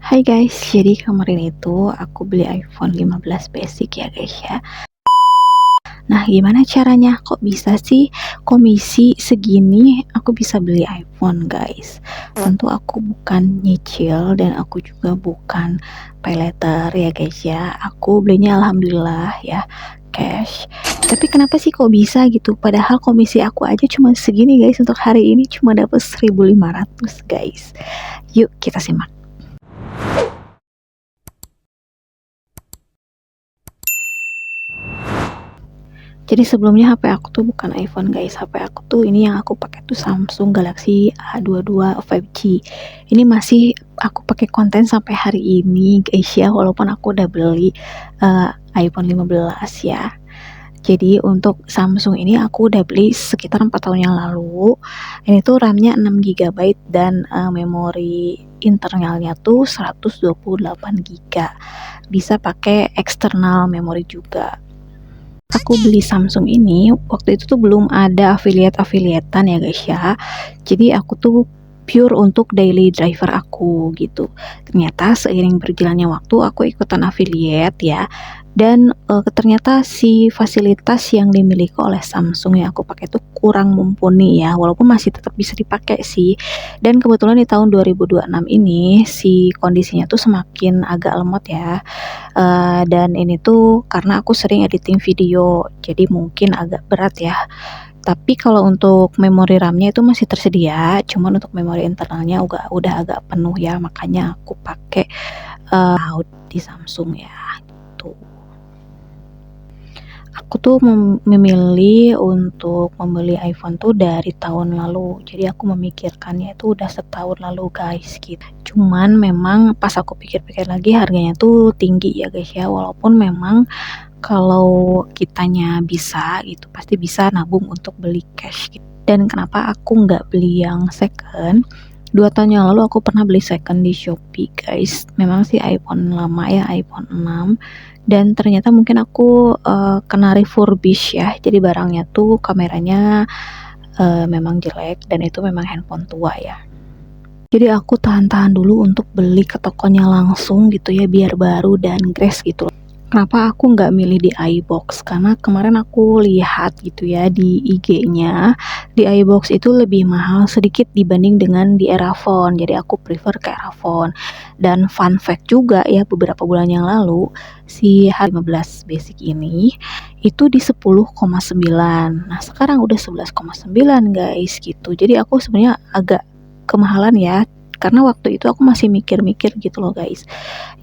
Hai guys, jadi kemarin itu aku beli iPhone 15 basic ya guys ya. Nah, gimana caranya? Kok bisa sih komisi segini aku bisa beli iPhone guys? Tentu aku bukan nyicil dan aku juga bukan pay letter ya guys ya. Aku belinya alhamdulillah ya cash. Tapi kenapa sih kok bisa gitu? Padahal komisi aku aja cuma segini guys, untuk hari ini cuma dapat 1.500 guys. Yuk kita simak. Jadi sebelumnya HP aku tuh bukan iPhone guys, HP aku tuh ini yang aku pakai tuh Samsung Galaxy A22 5G. Ini masih aku pakai konten sampai hari ini guys ya, walaupun aku udah beli iPhone 15 ya. Jadi untuk Samsung ini aku udah beli sekitar 4 tahun yang lalu. Ini tuh RAM-nya 6 GB dan memori internalnya tuh 128 GB. Bisa pakai external memory juga. Aku beli Samsung ini waktu itu tuh belum ada affiliate-affiliatean ya guys ya. Jadi aku tuh pure untuk daily driver aku gitu. Ternyata seiring berjalannya waktu aku ikutan affiliate ya. Dan ternyata si fasilitas yang dimiliki oleh Samsung yang aku pakai itu kurang mumpuni ya, walaupun masih tetap bisa dipakai sih. Dan kebetulan di tahun 2026 ini si kondisinya tuh semakin agak lemot ya. Dan ini tuh karena aku sering editing video, jadi mungkin agak berat ya. Tapi kalau untuk memori RAM-nya itu masih tersedia, cuman untuk memori internalnya udah agak penuh ya, makanya aku pakai di Samsung ya gitu. Aku tuh memilih untuk membeli iPhone tuh dari tahun lalu, jadi aku memikirkannya itu udah setahun lalu guys gitu. Cuman memang pas aku pikir-pikir lagi harganya tuh tinggi ya guys ya, walaupun memang kalau kitanya bisa gitu pasti bisa nabung untuk beli cash gitu. Dan kenapa aku nggak beli yang second? 2 tahun yang lalu aku pernah beli second di Shopee guys. Memang sih iPhone lama ya, iPhone 6. Dan ternyata mungkin aku kena refurbish ya, jadi barangnya tuh kameranya memang jelek dan itu memang handphone tua ya. Jadi aku tahan-tahan dulu untuk beli ke tokonya langsung gitu ya, biar baru dan grace gitu. Kenapa aku nggak milih di iBox? Karena kemarin aku lihat gitu ya di IG-nya, di iBox itu lebih mahal sedikit dibanding dengan di Erafone. Jadi aku prefer ke Erafone. Dan fun fact juga ya, beberapa bulan yang lalu si H15 basic ini itu di 10,9. Nah, sekarang udah 11,9 guys gitu. Jadi aku sebenarnya agak kemahalan ya. Karena waktu itu aku masih mikir-mikir gitu loh guys.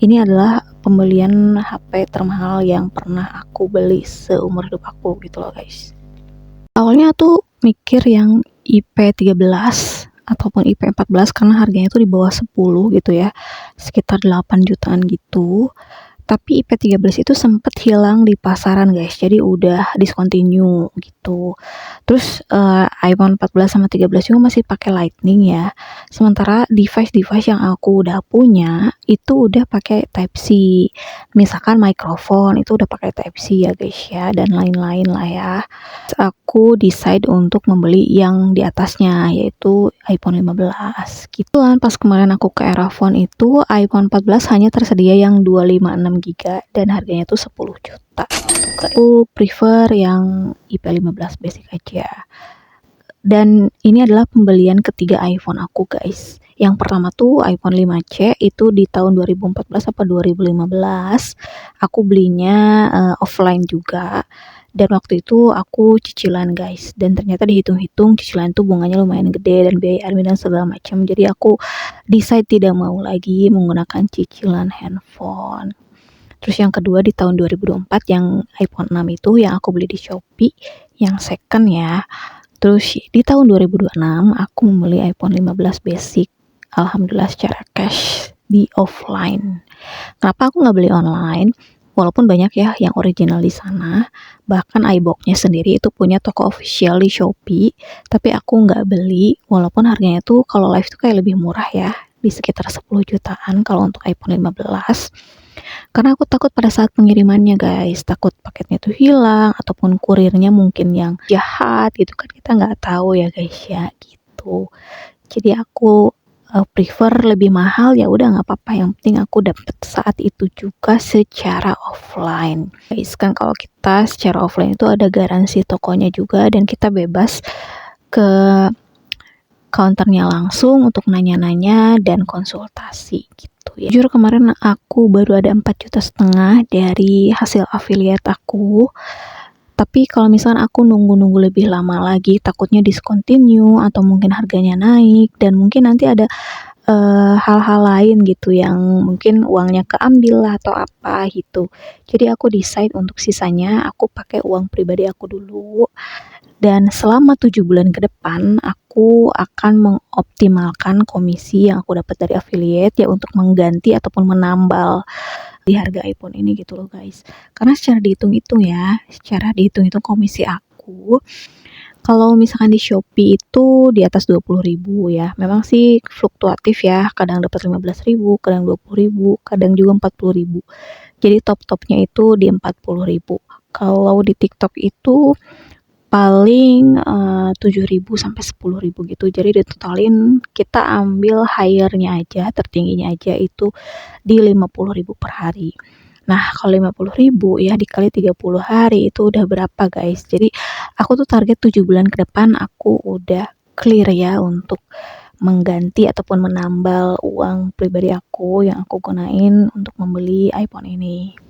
Ini adalah pembelian HP termahal yang pernah aku beli seumur hidup aku gitu loh guys. Awalnya tuh mikir yang IP13 ataupun IP14 karena harganya tuh di bawah 10 gitu ya. Sekitar 8 jutaan gitu. Tapi IP13 itu sempet hilang di pasaran guys, jadi udah discontinue gitu. Terus iPhone 14 sama 13 juga masih pakai Lightning ya. Sementara device-device yang aku udah punya itu udah pakai Type C. Misalkan mikrofon itu udah pakai Type C ya guys ya, dan lain-lain lah ya. Aku decide untuk membeli yang di atasnya, yaitu iPhone 15 gitu kan. Pas kemarin aku ke Erafone itu iPhone 14 hanya tersedia yang 256 GB dan harganya tuh 10 juta. Aku prefer yang IP15 basic aja. Dan ini adalah pembelian ketiga iPhone aku guys. Yang pertama tuh iPhone 5C itu di tahun 2014 apa 2015. Aku belinya offline juga. Dan waktu itu aku cicilan guys, dan ternyata dihitung-hitung cicilan tuh bunganya lumayan gede dan biaya admin dan segala macam. Jadi aku decide tidak mau lagi menggunakan cicilan handphone. Terus yang kedua di tahun 2024 yang iPhone 6 itu yang aku beli di Shopee yang second ya. Terus di tahun 2026 aku membeli iPhone 15 basic. Alhamdulillah secara cash di offline. Kenapa aku nggak beli online? Walaupun banyak ya yang original di sana, bahkan iBox-nya sendiri itu punya toko official di Shopee, tapi aku nggak beli, walaupun harganya tuh kalau live tuh kayak lebih murah ya, di sekitar 10 jutaan kalau untuk iPhone 15. Karena aku takut pada saat pengirimannya guys, takut paketnya tuh hilang, ataupun kurirnya mungkin yang jahat gitu kan, kita nggak tahu ya guys ya gitu. Jadi aku prefer lebih mahal, ya udah nggak apa-apa, yang penting aku dapat saat itu juga secara offline. Guys, kan kalau kita secara offline itu ada garansi tokonya juga dan kita bebas ke counternya langsung untuk nanya-nanya dan konsultasi gitu ya. Jujur kemarin aku baru ada 4,5 juta dari hasil affiliate aku. Tapi kalau misalkan aku nunggu-nunggu lebih lama lagi, takutnya discontinue atau mungkin harganya naik dan mungkin nanti ada hal-hal lain gitu yang mungkin uangnya keambil lah atau apa gitu. Jadi aku decide untuk sisanya aku pakai uang pribadi aku dulu. Dan selama 7 bulan ke depan, aku akan mengoptimalkan komisi yang aku dapat dari affiliate ya untuk mengganti ataupun menambal di harga iPhone ini gitu loh guys. Karena secara dihitung-hitung komisi aku, kalau misalkan di Shopee itu di atas 20.000 ya. Memang sih fluktuatif ya, kadang dapat 15.000, kadang 20.000, kadang juga 40.000. Jadi top-topnya itu di 40.000. Kalau di TikTok itu paling 7.000 sampai 10.000 gitu. Jadi ditotalin kita ambil higher-nya aja, tertingginya aja itu di 50.000 per hari. Nah, kalau 50.000 ya dikali 30 hari itu udah berapa guys? Jadi aku tuh target 7 bulan ke depan aku udah clear ya untuk mengganti ataupun menambal uang pribadi aku yang aku gunain untuk membeli iPhone ini.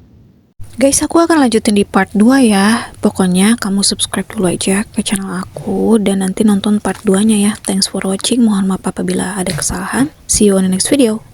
Guys, aku akan lanjutin di part 2 ya. Pokoknya kamu subscribe dulu aja ke channel aku dan nanti nonton part 2-nya ya. Thanks for watching. Mohon maaf apabila ada kesalahan. See you on the next video.